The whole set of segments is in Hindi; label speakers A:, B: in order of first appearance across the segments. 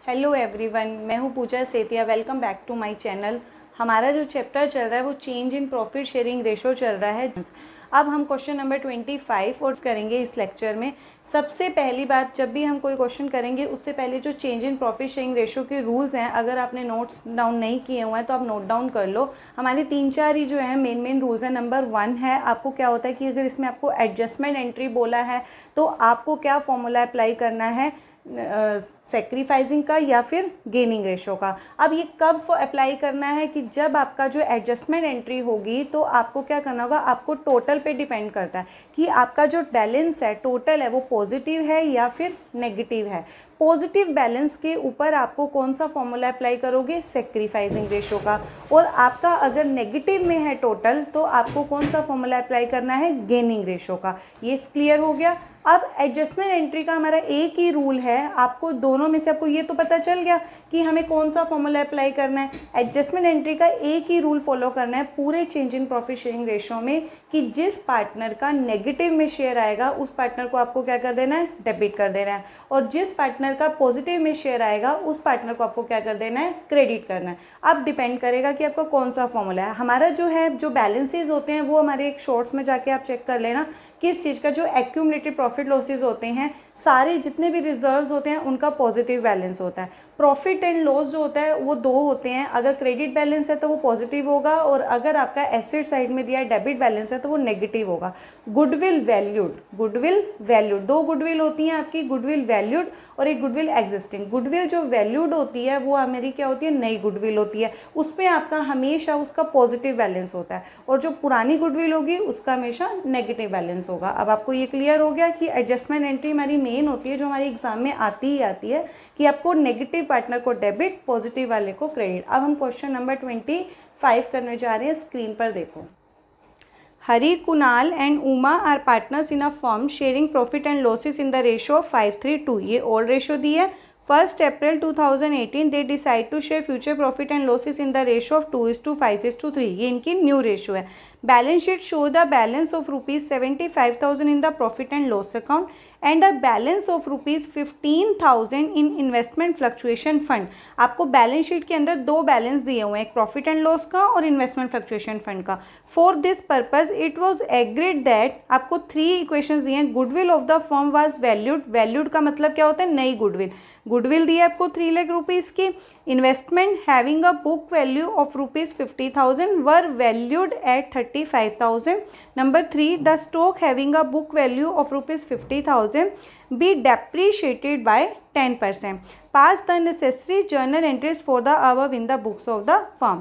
A: हेलो एवरीवन, मैं हूँ Pooja Setia. Welcome back to my channel. हमारा जो चैप्टर चल रहा है वो change in profit sharing ratio चल रहा है। अब हम क्वेश्चन नंबर 25 और करेंगे इस लेक्चर में। सबसे पहली बात, जब भी हम कोई क्वेश्चन करेंगे उससे पहले जो change in profit sharing ratio के रूल्स हैं, अगर आपने नोट्स डाउन नहीं किए हुए हैं तो आप नोट डाउन कर लो। हमारे 3-4 ही जो है मेन रूल्स हैं। नंबर 1 है, आपको क्या होता है कि अगर इसमें आपको एडजस्टमेंट एंट्री बोला है तो आपको क्या फॉर्मूला अप्लाई करना है, सेक्रीफाइसिंग का या फिर गेनिंग रेशो का। अब ये कब अप्लाई करना है कि जब आपका जो एडजस्टमेंट एंट्री होगी तो आपको क्या करना होगा, आपको टोटल पे डिपेंड करता है कि आपका जो बैलेंस है, टोटल है, वो पॉजिटिव है या फिर नेगेटिव है। पॉजिटिव बैलेंस के ऊपर आपको कौन सा फॉर्मूला अप्लाई करोगे, सेक्रीफाइसिंग रेशो का। और आपका अगर नेगेटिव में है टोटल तो आपको कौन सा फॉर्मूला अप्लाई करना है, गेनिंग रेशो का। ये क्लियर हो गया। अब एडजस्टमेंट एंट्री का हमारा एक ही रूल है, आपको दोनों में से आपको ये तो पता चल गया कि हमें कौन सा फॉर्मूला अप्लाई करना है। एडजस्टमेंट एंट्री का एक ही रूल फॉलो करना है पूरे change in profit sharing ratio में कि जिस पार्टनर का नेगेटिव में शेयर आएगा उस पार्टनर को आपको क्या कर देना है, डेबिट कर देना है। और जिस पार्टनर का पॉजिटिव में शेयर आएगा उस पार्टनर को आपको क्या कर देना है, क्रेडिट करना है। अब डिपेंड करेगा कि आपका कौन सा फॉर्मूला है। हमारा जो है, जो बैलेंसेज होते हैं वो हमारे एक शॉर्ट्स में जाके आप चेक कर लेना किस चीज़ का, जो एक्यूमुलेटेड प्रॉफिट लॉसेज होते हैं, सारे जितने भी रिजर्व्स होते हैं उनका पॉजिटिव बैलेंस होता है। प्रॉफिट एंड लॉस जो होता है वो दो होते हैं, अगर क्रेडिट बैलेंस है तो वो पॉजिटिव होगा और अगर आपका एसेट साइड में दिया है डेबिट बैलेंस है तो वो नेगेटिव होगा। गुडविल वैल्यूड, दो गुडविल होती हैं आपकी, गुडविल वैल्यूड और एक गुडविल एग्जिस्टिंग। गुडविल जो वैल्यूड होती है वो हमारी क्या होती है, नई गुडविल होती है, उस पर आपका हमेशा उसका पॉजिटिव बैलेंस होता है और जो पुरानी गुडविल होगी उसका हमेशा नेगेटिव बैलेंस होगा। अब आपको ये क्लियर हो गया कि एडजस्टमेंट एंट्री हमारी मेन होती है, जो हमारी एग्जाम में आती ही आती है कि आपको नेगेटिव पार्टनर को डेबिट, पॉजिटिव वाले को क्रेडिट। अब हम क्वेश्चन नंबर 25 करने जा रहे हैं। स्क्रीन पर देखो। Hari, Kunal and Uma are partners in a firm sharing profit and losses in the ratio of 5:3:2। ये ओल्ड रेशो दी है। 1 April 2018 they decide to share future profit and losses in the ratio of 2:5:3। ये इनकी न्यू रेशो है। Balance sheet show the balance of ₹75,000 in the profit and loss account and a balance of ₹15,000 in investment fluctuation fund. आपको बैलेंस शीट के अंदर दो बैलेंस दिए हुए हैं, एक प्रॉफिट एंड लॉस का और इन्वेस्टमेंट फ्लक्चुएशन फंड का। For this purpose it was agreed that, आपको 3 इक्वेशंस दिए हैं। Goodwill of the firm was valued, valued का मतलब क्या होता है, नई गुडविल। गुडविल दी है आपको 3 लाख रुपीज़ की। Investment having a book value of ₹50,000 were valued at 35,000। Number 3, the stock having a book value of ₹50,000 be depreciated by 10%. Pass the necessary journal entries for the above in the books of the firm.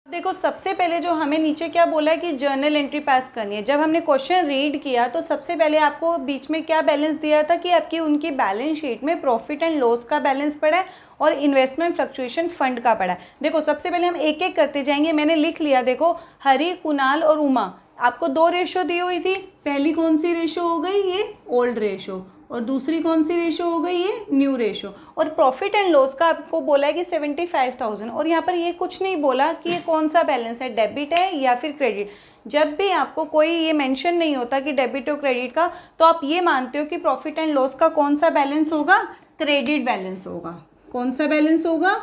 A: देखो, सबसे पहले जो हमें नीचे क्या बोला है कि जर्नल एंट्री पास करनी है। जब हमने क्वेश्चन रीड किया तो सबसे पहले आपको बीच में क्या बैलेंस दिया था कि आपकी उनकी बैलेंस शीट में प्रॉफिट एंड लॉस का बैलेंस पड़ा है और इन्वेस्टमेंट फ्लक्चुएशन फंड का पड़ा है। देखो, सबसे पहले हम एक एक करते जाएंगे। मैंने लिख लिया, देखो, हरी, कुणाल और उमा, आपको 2 रेशो दी हुई थी। पहली कौन सी रेशो हो गई, ये ओल्ड रेशो, और दूसरी कौन सी रेशो हो गई, ये न्यू रेशो। और प्रॉफिट एंड लॉस का आपको बोला है कि 75,000, और यहाँ पर ये कुछ नहीं बोला कि ये कौन सा बैलेंस है, डेबिट है या फिर क्रेडिट। जब भी आपको कोई ये मेंशन नहीं होता कि डेबिट और क्रेडिट का, तो आप ये मानते हो कि प्रॉफिट एंड लॉस का कौन सा बैलेंस होगा, क्रेडिट बैलेंस होगा। कौन सा बैलेंस होगा,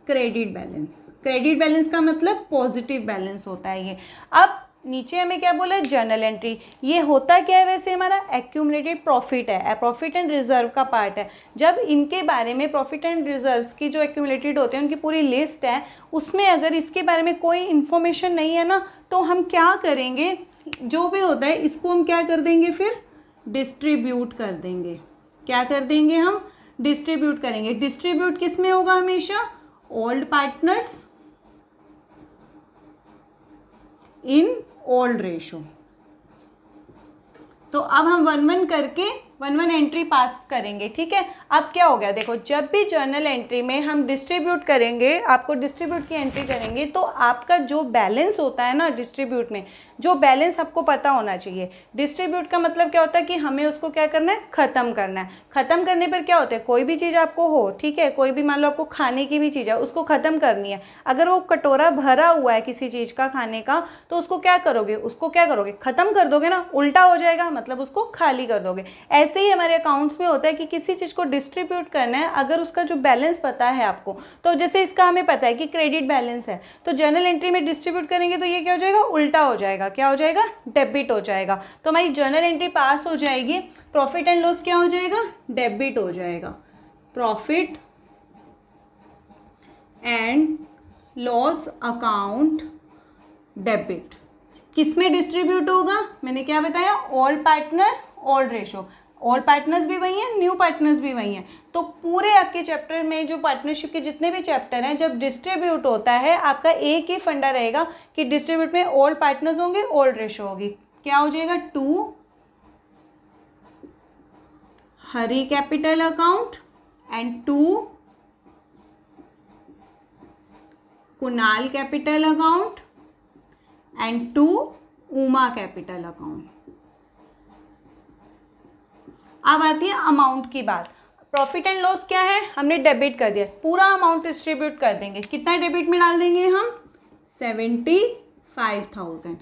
A: क्रेडिट बैलेंस। क्रेडिट बैलेंस का मतलब पॉजिटिव बैलेंस होता है ये। अब नीचे हमें क्या बोला है, जर्नल एंट्री। ये होता क्या है वैसे, हमारा एक्यूमुलेटेड प्रॉफिट है, प्रॉफिट एंड रिजर्व का पार्ट है। जब इनके बारे में प्रॉफिट एंड रिजर्व्स की जो एक्यूमुलेटेड होते हैं उनकी पूरी लिस्ट है, उसमें अगर इसके बारे में कोई इन्फॉर्मेशन नहीं है ना, तो हम क्या करेंगे, जो भी होता है इसको हम क्या कर देंगे, फिर डिस्ट्रीब्यूट कर देंगे। क्या कर देंगे, हम डिस्ट्रीब्यूट करेंगे। डिस्ट्रीब्यूट किस में होगा, हमेशा old partners in old ratio. तो अब हम 1-1 करके 1-1 एंट्री पास करेंगे, ठीक है। अब क्या हो गया, देखो, जब भी जर्नल एंट्री में हम डिस्ट्रीब्यूट करेंगे, आपको डिस्ट्रीब्यूट की एंट्री करेंगे, तो आपका जो बैलेंस होता है ना डिस्ट्रीब्यूट में, जो बैलेंस आपको पता होना चाहिए। डिस्ट्रीब्यूट का मतलब क्या होता है कि हमें उसको क्या करना है, ख़त्म करना है। ख़त्म करने पर क्या होता है, कोई भी चीज़ आपको हो, ठीक है, कोई भी मान लो आपको खाने की भी चीज़ है, उसको ख़त्म करनी है। अगर वो कटोरा भरा हुआ है किसी चीज़ का खाने का, तो उसको क्या करोगे, ख़त्म कर दोगे ना, उल्टा हो जाएगा, मतलब उसको खाली कर दोगे। ऐसे ही हमारे अकाउंट्स में होता है कि किसी चीज़ को डिस्ट्रीब्यूट करना है, अगर उसका जो बैलेंस पता है आपको, तो जैसे इसका हमें पता है कि क्रेडिट बैलेंस है, तो जर्नल एंट्री में डिस्ट्रीब्यूट करेंगे तो ये क्या हो जाएगा, उल्टा हो जाएगा, क्या हो जाएगा, डेबिट हो जाएगा। तो हमारी जर्नल एंट्री पास हो जाएगी, प्रॉफिट एंड लॉस क्या हो जाएगा, डेबिट हो जाएगा। Profit and loss account debit किस में डिस्ट्रीब्यूट होगा, मैंने क्या बताया, old partners old ratio. Old partners भी वही हैं, न्यू पार्टनर्स भी वही हैं। तो पूरे आपके चैप्टर में जो पार्टनरशिप के जितने भी चैप्टर हैं, जब डिस्ट्रीब्यूट होता है आपका एक ही फंडा रहेगा कि डिस्ट्रीब्यूट में ओल्ड पार्टनर्स होंगे, ओल्ड रेशो होगी। क्या हो जाएगा, 2 Hari capital account and 2 Kunal capital account and 2 Uma capital account. अब आती है अमाउंट की बात। प्रॉफिट एंड लॉस क्या है, हमने डेबिट कर दिया, पूरा अमाउंट डिस्ट्रीब्यूट कर देंगे। कितना डेबिट में डाल देंगे हम, 75,000।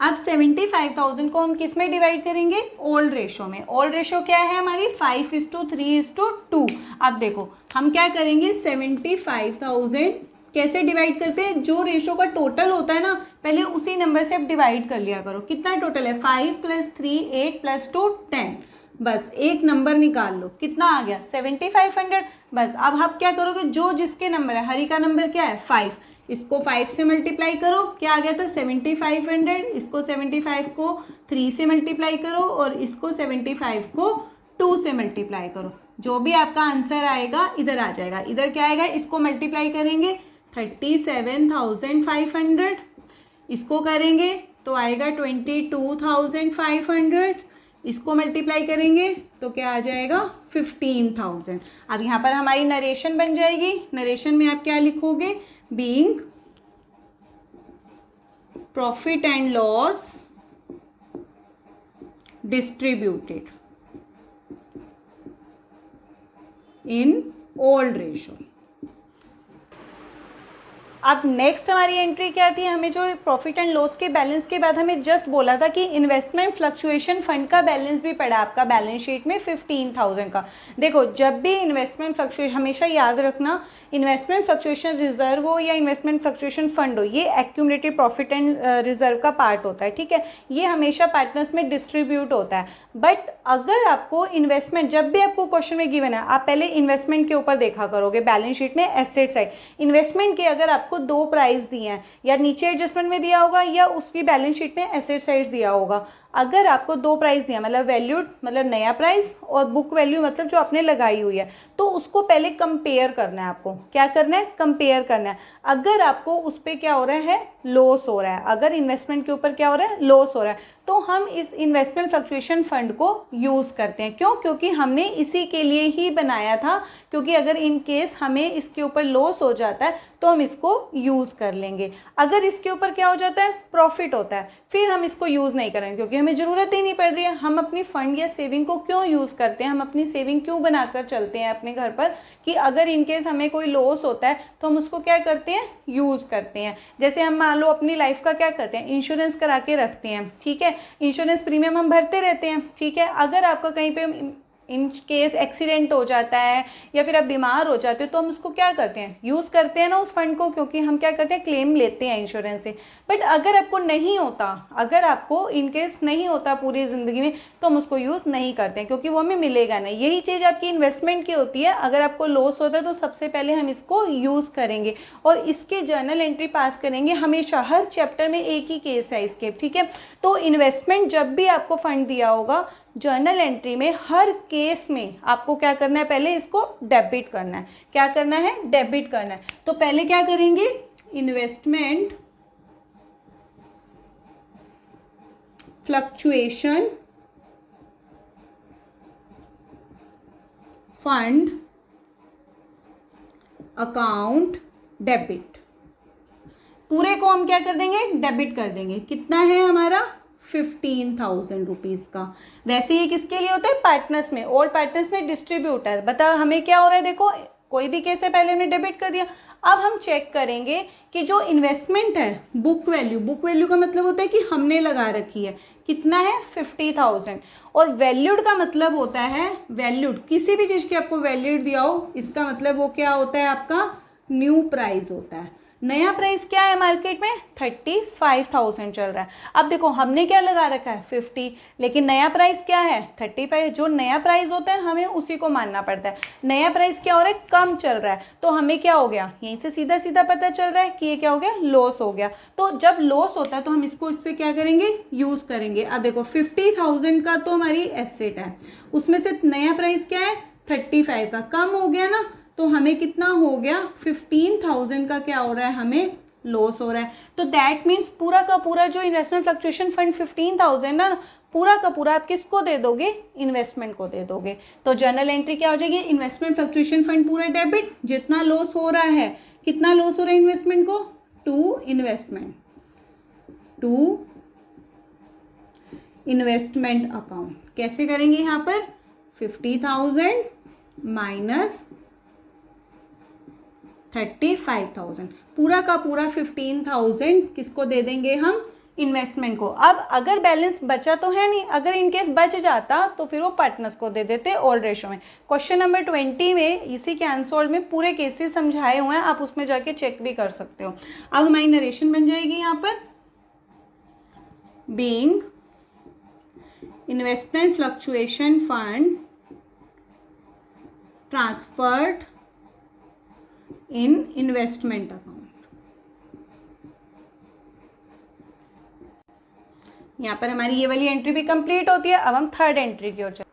A: अब 75,000 को हम किस में डिवाइड करेंगे, ओल्ड रेशो में। ओल्ड रेशो क्या है हमारी, 5:3:2। अब देखो हम क्या करेंगे, 75,000 कैसे डिवाइड करते हैं, जो रेशो का टोटल होता है ना, पहले उसी नंबर से आप डिवाइड कर लिया करो। कितना टोटल है, 5 + 3 8 + 2 10। बस एक नंबर निकाल लो, कितना आ गया, 7500। बस अब आप क्या करोगे, जो जिसके नंबर है, हरी का नंबर क्या है 5, इसको 5 से मल्टीप्लाई करो, क्या आ गया था 7500। इसको 75 को 3 से मल्टीप्लाई करो और इसको 75 को 2 से मल्टीप्लाई करो। जो भी आपका आंसर आएगा इधर आ जाएगा। इधर क्या आएगा, इसको मल्टीप्लाई करेंगे 37,500, इसको करेंगे तो आएगा 22,500, इसको मल्टीप्लाई करेंगे तो क्या आ जाएगा 15,000। अब यहाँ पर हमारी नरेशन बन जाएगी। नरेशन में आप क्या लिखोगे, being profit and loss distributed in old ratio. अब नेक्स्ट हमारी एंट्री क्या थी, हमें जो प्रॉफिट एंड लॉस के बैलेंस के बाद हमें जस्ट बोला था कि इन्वेस्टमेंट फ्लक्चुएशन फंड का बैलेंस भी पड़ा आपका बैलेंस शीट में 15,000 का। देखो जब भी इन्वेस्टमेंट फ्लक्चुएशन, हमेशा याद रखना, इन्वेस्टमेंट फ्लक्चुएशन रिजर्व हो या इन्वेस्टमेंट फ्लक्चुएशन फंड हो, ये एक्यूमुलेटेड प्रॉफिट एंड रिजर्व का पार्ट होता है, ठीक है। ये हमेशा पार्टनर्स में डिस्ट्रीब्यूट होता है। बट अगर आपको इन्वेस्टमेंट, जब भी आपको क्वेश्चन में गिवन है, आप पहले इन्वेस्टमेंट के ऊपर देखा करोगे बैलेंस शीट में एसेट साइड। इन्वेस्टमेंट के अगर आपको 2 प्राइस दिए हैं, या नीचे एडजस्टमेंट में दिया होगा या उसकी बैलेंस शीट में एसेट साइड दिया होगा। अगर आपको 2 प्राइस दिया, मतलब वैल्यूड मतलब नया प्राइस और बुक वैल्यू मतलब जो आपने लगाई हुई है, तो उसको पहले कंपेयर करना है। आपको क्या करना है, कंपेयर करना है। अगर आपको उस पर क्या हो रहा है, लॉस हो रहा है, अगर इन्वेस्टमेंट के ऊपर क्या हो रहा है, लॉस हो रहा है, तो हम इस इन्वेस्टमेंट फ्लक्चुएशन फंड को यूज़ करते हैं। क्यों, क्योंकि हमने इसी के लिए ही बनाया था, क्योंकि अगर इन केस हमें इसके ऊपर लॉस हो जाता है तो हम इसको यूज़ कर लेंगे। अगर इसके ऊपर क्या हो जाता है, प्रॉफिट होता है, फिर हम इसको यूज़ नहीं करेंगे, क्योंकि हमें ज़रूरत ही नहीं पड़ रही है। हम अपनी फंड या सेविंग को क्यों यूज़ करते हैं, हम अपनी सेविंग क्यों बनाकर चलते हैं अपने घर पर, कि अगर इनकेस हमें कोई लॉस होता है तो हम उसको क्या करते हैं, यूज़ करते हैं। जैसे हम मान लो अपनी लाइफ का क्या करते हैं, इंश्योरेंस करा के रखते हैं, ठीक है। इंश्योरेंस प्रीमियम हम भरते रहते हैं, ठीक है। अगर आपका कहीं पे इन केस एक्सीडेंट हो जाता है या फिर आप बीमार हो जाते हो, तो हम उसको क्या करते हैं, यूज़ करते हैं ना उस फंड को, क्योंकि हम क्या करते हैं, क्लेम लेते हैं इंश्योरेंस से। बट अगर आपको नहीं होता, अगर आपको इन केस नहीं होता पूरी ज़िंदगी में, तो हम उसको यूज़ नहीं करते हैं, क्योंकि वो हमें मिलेगा नहीं। यही चीज़ आपकी इन्वेस्टमेंट की होती है। अगर आपको लॉस होता है तो सबसे पहले हम इसको यूज़ करेंगे और इसके जर्नल एंट्री पास करेंगे हमेशा। हर चैप्टर में एक ही केस है इसके, ठीक है। तो इन्वेस्टमेंट जब भी आपको फंड दिया होगा, जर्नल एंट्री में हर केस में आपको क्या करना है, पहले इसको डेबिट करना है। क्या करना है, डेबिट करना है। तो पहले क्या करेंगे, investment fluctuation fund account debit, पूरे को हम क्या कर देंगे, डेबिट कर देंगे। कितना है हमारा, 15,000 रुपीज़ का। वैसे ये किसके लिए होता है, पार्टनर्स में, ओल्ड पार्टनर्स में डिस्ट्रीब्यूटर। बता हमें क्या हो रहा है, देखो कोई भी केस है, पहले हमने डेबिट कर दिया, अब हम चेक करेंगे कि जो इन्वेस्टमेंट है बुक वैल्यू का मतलब होता है कि हमने लगा रखी है, कितना है 50,000। और वैल्यूड का मतलब होता है, वैल्यूड किसी भी चीज़ की आपको वैल्यूड दिया हो, इसका मतलब वो क्या होता है, आपका न्यू प्राइस होता है। नया प्राइस क्या है मार्केट में, 35,000 चल रहा है। अब देखो हमने क्या लगा रखा है 50, लेकिन नया प्राइस क्या है 35। जो नया प्राइस होता है हमें उसी को मानना पड़ता है। नया प्राइस क्या हो रहा है, कम चल रहा है, तो हमें क्या हो गया, यहीं से सीधा सीधा पता चल रहा है कि ये क्या हो गया, लॉस हो गया। तो जब लॉस होता है तो हम इसको इससे क्या करेंगे, यूज करेंगे। अब देखो 50,000 का तो हमारी एसेट है, उसमें से नया प्राइस क्या है 35 का, कम हो गया ना, तो हमें कितना हो गया 15,000 का क्या हो रहा है, हमें लॉस हो रहा है। तो दैट मीन्स पूरा का पूरा जो इन्वेस्टमेंट फ्लक्चुएशन फंड 15,000 ना, पूरा का पूरा आप किसको दे दोगे, इन्वेस्टमेंट को दे दोगे। तो जर्नल एंट्री क्या हो जाएगी, इन्वेस्टमेंट फ्लक्चुएशन फंड पूरा डेबिट, जितना लॉस हो रहा है, कितना लॉस हो रहा है इन्वेस्टमेंट को, टू इन्वेस्टमेंट अकाउंट। कैसे करेंगे यहाँ पर, 50,000 माइनस 35,000, पूरा का पूरा 15,000 किसको दे देंगे हम, इन्वेस्टमेंट को। अब अगर बैलेंस बचा तो है नहीं, अगर इनकेस बच जाता तो फिर वो पार्टनर्स को दे देते ओल्ड रेशो में। क्वेश्चन नंबर 20 में इसी के आंसर में पूरे केसेस समझाए हुए हैं, आप उसमें जाके चेक भी कर सकते हो। अब हमारी नरेशन बन जाएगी यहाँ पर, being investment fluctuation fund transferred इन इन्वेस्टमेंट अकाउंट। यहां पर हमारी ये वाली एंट्री भी कंप्लीट होती है। अब हम थर्ड एंट्री की ओर चलते हैं।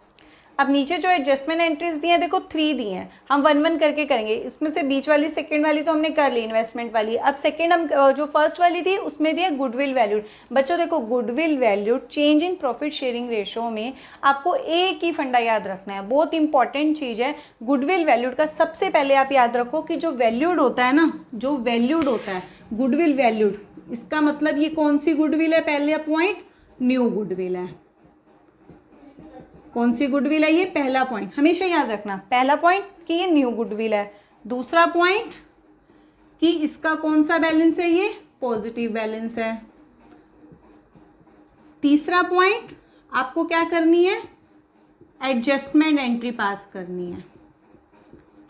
A: अब नीचे जो एडजस्टमेंट एंट्रीज दी हैं, देखो 3 दी हैं, हम 1-1 करके करेंगे। इसमें से बीच वाली सेकंड वाली तो हमने कर ली, इन्वेस्टमेंट वाली। अब सेकंड हम जो फर्स्ट वाली थी उसमें दिया गुडविल वैल्यूड। बच्चों देखो goodwill valued change in profit sharing ratio में आपको एक ही फंडा याद रखना है, बहुत इंपॉर्टेंट चीज है गुडविल वैल्यूड का। सबसे पहले आप याद रखो कि जो वैल्यूड होता है ना, जो वैल्यूड होता है गुडविल वैल्यूड, इसका मतलब ये कौन सी गुडविल है, पहले पॉइंट न्यू गुडविल है। कौन सी गुडविल है ये, पहला पॉइंट हमेशा याद रखना, पहला पॉइंट कि ये न्यू गुडविल है। दूसरा पॉइंट कि इसका कौन सा बैलेंस है, ये पॉजिटिव बैलेंस है। तीसरा पॉइंट आपको क्या करनी है, एडजस्टमेंट एंट्री पास करनी है।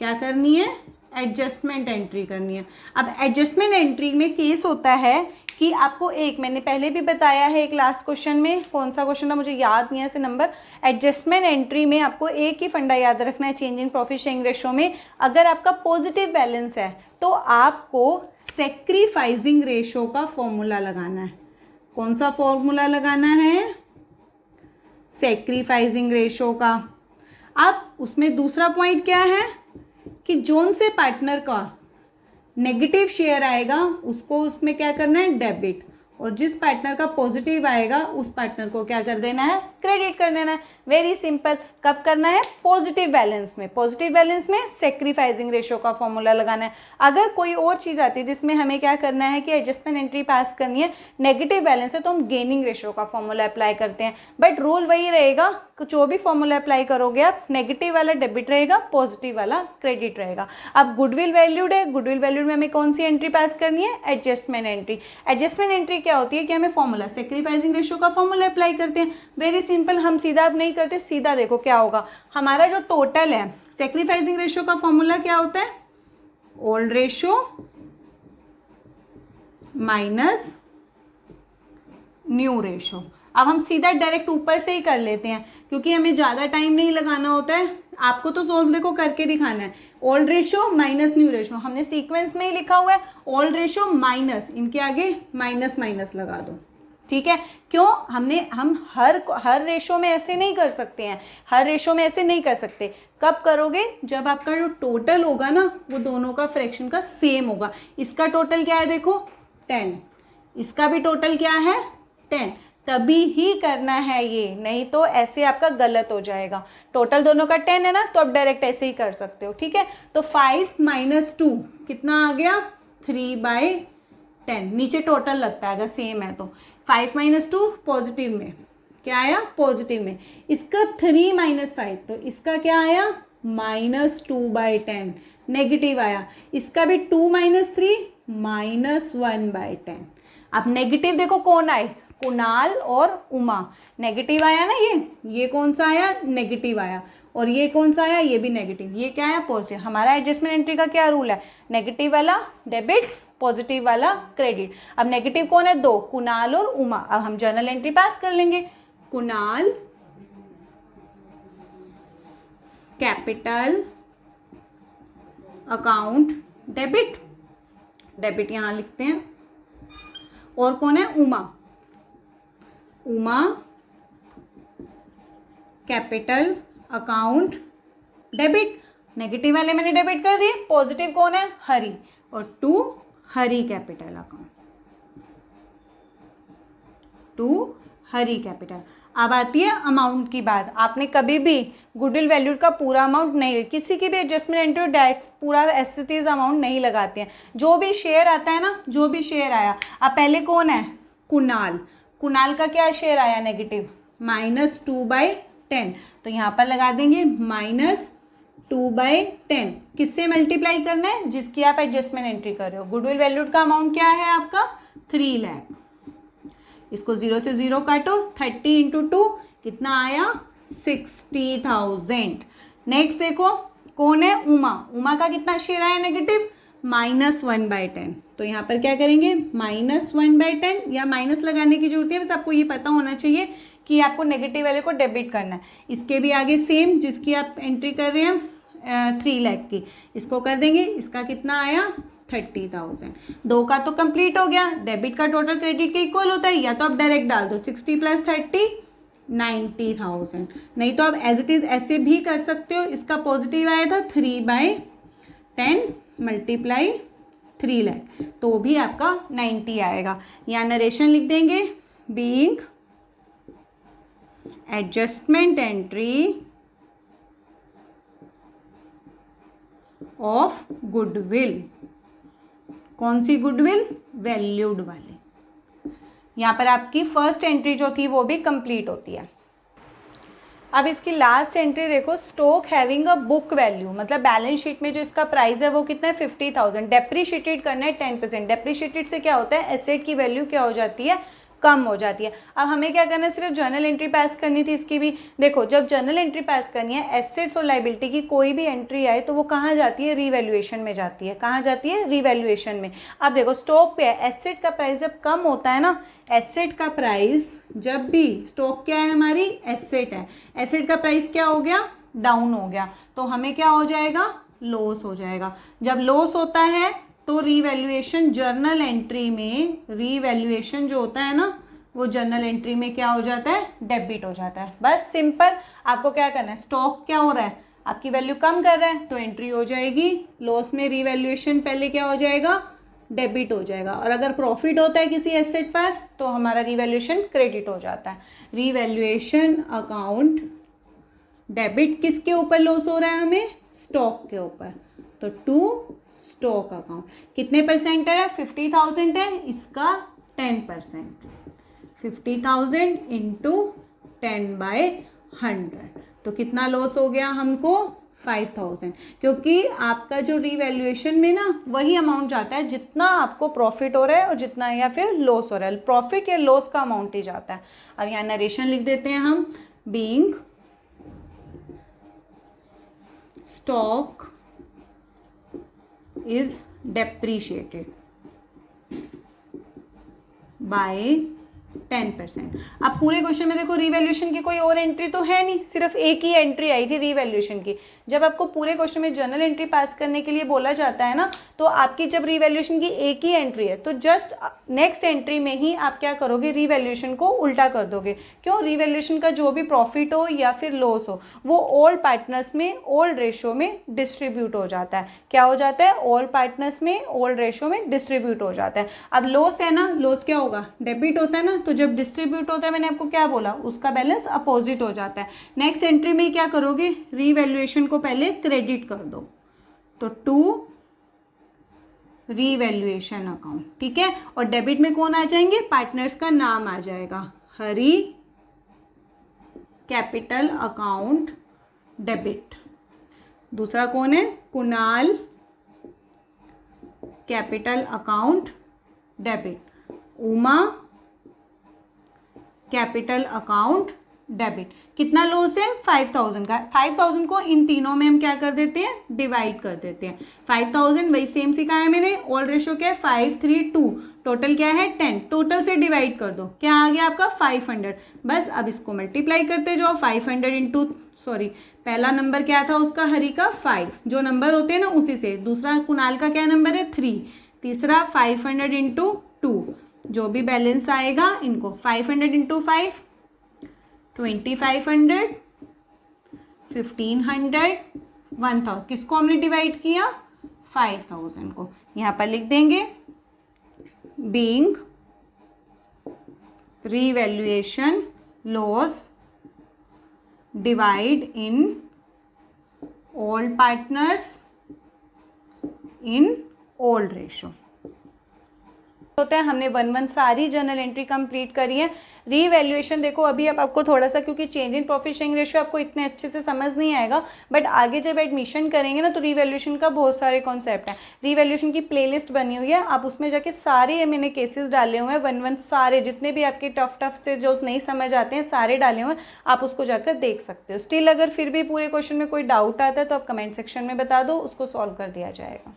A: क्या करनी है, एडजस्टमेंट एंट्री करनी है। अब एडजस्टमेंट एंट्री में केस होता है कि आपको एक, मैंने पहले भी बताया है एक लास्ट क्वेश्चन में, कौन सा क्वेश्चन था मुझे याद नहीं है ऐसे नंबर। एडजस्टमेंट एंट्री में आपको एक ही फंडा याद रखना है change in profit sharing ratio में। अगर आपका पॉजिटिव बैलेंस है तो आपको सैक्रिफाइसिंग रेशो का फॉर्मूला लगाना है। कौन सा फॉर्मूला लगाना है, सैक्रिफाइसिंग रेशो का। अब उसमें दूसरा पॉइंट क्या है कि जोन से पार्टनर का नेगेटिव शेयर आएगा उसको उसमें क्या करना है, डेबिट, और जिस पार्टनर का पॉजिटिव आएगा उस पार्टनर को क्या कर देना है, क्रेडिट कर देना है। Very simple. कब करना है, पॉजिटिव बैलेंस में। पॉजिटिव बैलेंस में सैक्रिफाइसिंग रेशो का फॉर्मूला लगाना है। अगर कोई और चीज आती है जिसमें हमें क्या करना है कि एडजस्टमेंट एंट्री पास करनी है, नेगेटिव बैलेंस है, तो हम गेनिंग रेशो का फॉर्मूला अप्लाई करते हैं। बट रूल वही रहेगा, जो भी फॉर्मूला अप्लाई करोगे आप, नेगेटिव वाला डेबिट रहेगा, पॉजिटिव वाला क्रेडिट रहेगा। अब गुडविल वैल्यूड है, गुडविल वैल्यूड में हमें कौन सी एंट्री पास करनी है, एडजस्टमेंट एंट्री। एडजस्टमेंट एंट्री क्या होती है कि हमें फॉर्मूला सैक्रिफाइसिंग रेशो का फॉर्मूला अप्लाई करते हैं। Very simple. हम सीधा अब नहीं करते, सीधा देखो क्या होगा, हमारा जो टोटल है, सैक्रिफाइसिंग रेशो का फॉर्मूला क्या होता है, old ratio minus new ratio. अब हम सीधा डायरेक्ट ऊपर से ही कर लेते हैं क्योंकि हमें ज्यादा टाइम नहीं लगाना होता है। आपको तो सोल्व देखो करके दिखाना है। Old ratio minus new ratio हमने सीक्वेंस में ही लिखा हुआ है, ओल्ड रेशो माइनस, इनके आगे माइनस माइनस लगा दो, ठीक है। क्यों, हम हर रेशो में ऐसे नहीं कर सकते हैं, हर रेशो में ऐसे नहीं कर सकते। कब करोगे, जब आपका जो टोटल होगा ना वो दोनों का फ्रैक्शन का सेम होगा। इसका टोटल क्या है, देखो 10, इसका भी टोटल क्या है 10, तभी ही करना है ये, नहीं तो ऐसे आपका गलत हो जाएगा। टोटल दोनों का 10 है ना, तो आप डायरेक्ट ऐसे ही कर सकते हो, ठीक है। तो 5 माइनस 2 कितना आ गया, 3/10। नीचे टोटल लगता है अगर सेम है तो। 5 माइनस 2 पॉजिटिव में क्या आया, पॉजिटिव में। इसका 3 माइनस 5 तो इसका क्या आया -2/10 नेगेटिव आया, इसका भी 2 - 3 -1/10। अब नेगेटिव देखो कौन आए, कुणाल और उमा, नेगेटिव आया ना, ये कौन सा आया, नेगेटिव आया, और ये कौन सा आया, ये भी नेगेटिव, ये क्या है, पॉजिटिव। हमारा एडजस्टमेंट एंट्री का क्या रूल है, नेगेटिव वाला डेबिट, पॉजिटिव वाला क्रेडिट। अब नेगेटिव कौन है, 2, कुणाल और उमा। अब हम जर्नल एंट्री पास कर लेंगे, Kunal capital account debit, debit यहां लिखते हैं, और कौन है, Uma, Uma capital account debit, negative वाले मैंने डेबिट कर दिए, पॉजिटिव कौन है, हरि, और 2 Hari capital account, 2 Hari capital. अब आती है अमाउंट की बात। आपने कभी भी गुडविल वैल्यूड का पूरा अमाउंट नहीं, किसी की भी एडजस्टमेंट एंट्री डायरेक्ट पूरा एसटीज अमाउंट नहीं लगाते हैं, जो भी शेयर आता है ना, जो भी शेयर आया। अब पहले कौन है, कुणाल, कुणाल का क्या शेयर आया, नेगेटिव, -2/10, तो यहाँ पर लगा देंगे -2/10। किससे मल्टीप्लाई करना है, जिसकी आप एडजस्टमेंट एंट्री कर रहे हो। गुडविल वैल्यूड का अमाउंट क्या है आपका, 3 लाख, इसको 0 से 0 काटो, 30 × 2 कितना आया, 60,000। नेक्स्ट देखो कौन है, उमा, उमा का कितना शेयर आया, नेगेटिव, -1/10, तो यहाँ पर क्या करेंगे, -1/10, या माइनस लगाने की जरूरत है, बस आपको ये पता होना चाहिए कि आपको नेगेटिव वाले को डेबिट करना है। इसके भी आगे सेम, जिसकी आप एंट्री कर रहे हैं 3 लाख की, इसको कर देंगे, इसका कितना आया, 30,000। 2 का तो कंप्लीट हो गया, डेबिट का टोटल क्रेडिट के इक्वल होता है, या तो आप डायरेक्ट डाल दो 60 + 30 90,000, नहीं तो आप एज इट इज ऐसे भी कर सकते हो। इसका पॉजिटिव आया था 3/10 × 3 लाख, तो भी आपका 90 आएगा। यहाँ नरेशन लिख देंगे, being adjustment entry of goodwill, कौन सी गुडविल, वैल्यूड वाली। यहाँ पर आपकी फर्स्ट एंट्री जो थी वो भी कंप्लीट होती है। अब इसकी लास्ट एंट्री देखो, stock having a book value, मतलब बैलेंस शीट में जो इसका प्राइस है वो कितना है, 50,000। डेप्रीशिएटेड करना है 10%। डेप्रीशिएटेड से क्या होता है, एसेट की वैल्यू क्या हो जाती है, कम हो जाती है। अब हमें क्या करना है, सिर्फ जर्नल एंट्री पास करनी थी इसकी भी। देखो जब जर्नल एंट्री पास करनी है, एसेट्स और लाइबिलिटी की कोई भी एंट्री आए तो वो कहाँ जाती है, रीवैल्यूएशन में जाती है। कहाँ जाती है, रीवैल्यूएशन में। अब देखो स्टॉक पे है, एसेट का प्राइस जब कम होता है ना, एसेट का प्राइस जब भी, स्टॉक क्या है हमारी, एसेट है, एसेट का प्राइस क्या हो गया, डाउन हो गया, तो हमें क्या हो जाएगा, लॉस हो जाएगा। जब लॉस होता है तो रीवैल्यूएशन जर्नल एंट्री में, रीवैल्यूएशन जो होता है ना वो जर्नल एंट्री में क्या हो जाता है, डेबिट हो जाता है। बस सिंपल, आपको क्या करना है, स्टॉक क्या हो रहा है, आपकी वैल्यू कम कर रहा है तो एंट्री हो जाएगी लॉस में, रीवैल्यूएशन पहले क्या हो जाएगा, डेबिट हो जाएगा। और अगर प्रॉफिट होता है किसी एसेट पर तो हमारा रीवैल्यूएशन क्रेडिट हो जाता है। रीवैल्यूएशन अकाउंट डेबिट किसके ऊपर लॉस हो रहा है हमें, स्टॉक के ऊपर, तो 2 स्टॉक अकाउंट। कितने परसेंट है, 50,000 है, इसका 10%, 50,000 × 10/100, तो कितना लॉस हो गया हमको, 5,000। क्योंकि आपका जो रीवैल्यूएशन में ना वही अमाउंट जाता है जितना आपको प्रॉफिट हो रहा है और जितना या फिर लॉस हो रहा है, प्रॉफिट या लॉस का अमाउंट ही जाता है। अब यहाँ नरेशन लिख देते हैं हम, being stock is depreciated by 10%। अब पूरे क्वेश्चन में देखो रीवैल्यूएशन की कोई और एंट्री तो है नहीं, सिर्फ एक ही एंट्री आई थी रीवैल्यूएशन की। जब आपको पूरे क्वेश्चन में जर्नल एंट्री पास करने के लिए बोला जाता है ना, तो आपकी जब रीवैल्यूएशन की एक ही एंट्री है तो जस्ट नेक्स्ट एंट्री में ही आप क्या करोगे, रीवैल्यूएशन को उल्टा कर दोगे। क्यों, रीवैल्यूएशन का जो भी प्रॉफिट हो या फिर लॉस हो वो ऑल पार्टनर्स में ओल्ड रेशो में डिस्ट्रीब्यूट हो जाता है। क्या हो जाता है, ऑल पार्टनर्स में ओल्ड रेशो में डिस्ट्रीब्यूट हो जाता है। अब लॉस है ना, लॉस क्या होगा, डेबिट होता है ना, तो जब डिस्ट्रीब्यूट होता है मैंने आपको क्या बोला, उसका बैलेंस अपोजिट हो जाता है। नेक्स्ट एंट्री में क्या करोगे, रीवैल्यूएशन को पहले क्रेडिट कर दो, तो 2 रीवैल्यूएशन अकाउंट, ठीक है। और डेबिट में कौन आ जाएंगे, पार्टनर्स का नाम आ जाएगा, हरि कैपिटल अकाउंट डेबिट। दूसरा कौन है, Kunal, capital account debit, Uma, capital account debit. कितना लॉस है, 5000 का। 5000 को इन तीनों में हम क्या कर देते हैं, डिवाइड कर देते हैं। 5000 वही सेम सिखाया मैंने, ओल्ड रेशो क्या है 532, टोटल क्या है 10, टोटल से डिवाइड कर दो, क्या आ गया आपका 500। बस अब इसको मल्टीप्लाई करते जाओ, 500 इंटू, सॉरी पहला नंबर क्या था उसका, हरि का 5, जो नंबर होते हैं ना उसी से। दूसरा कुणाल का क्या नंबर है 3, तीसरा 500 इंटू 2, जो भी बैलेंस आएगा इनको 500 इंटू 5 2500, 1500, 1000, किसको हमने डिवाइड किया 5000 को। यहां पर लिख देंगे being revaluation loss divide in old partners in old ratio. होता है हमने 1-1 सारी जर्नल एंट्री कंप्लीट करी है। रीवैल्यूएशन देखो अभी अब आपको थोड़ा सा, क्योंकि change in profit sharing ratio आपको इतने अच्छे से समझ नहीं आएगा, बट आगे जब एडमिशन करेंगे ना तो रीवैल्यूएशन का बहुत सारे कॉन्सेप्ट हैं। रीवैल्यूएशन की प्लेलिस्ट बनी हुई है, आप उसमें जाके सारे मैंने केसेस डाले हुए हैं, 1-1 सारे जितने भी आपके टफ से जो नहीं समझ आते हैं सारे डाले हुए हैं, आप उसको जाकर देख सकते हो। स्टिल अगर फिर भी पूरे क्वेश्चन में कोई डाउट आता है तो आप कमेंट सेक्शन में बता दो, उसको सॉल्व कर दिया जाएगा।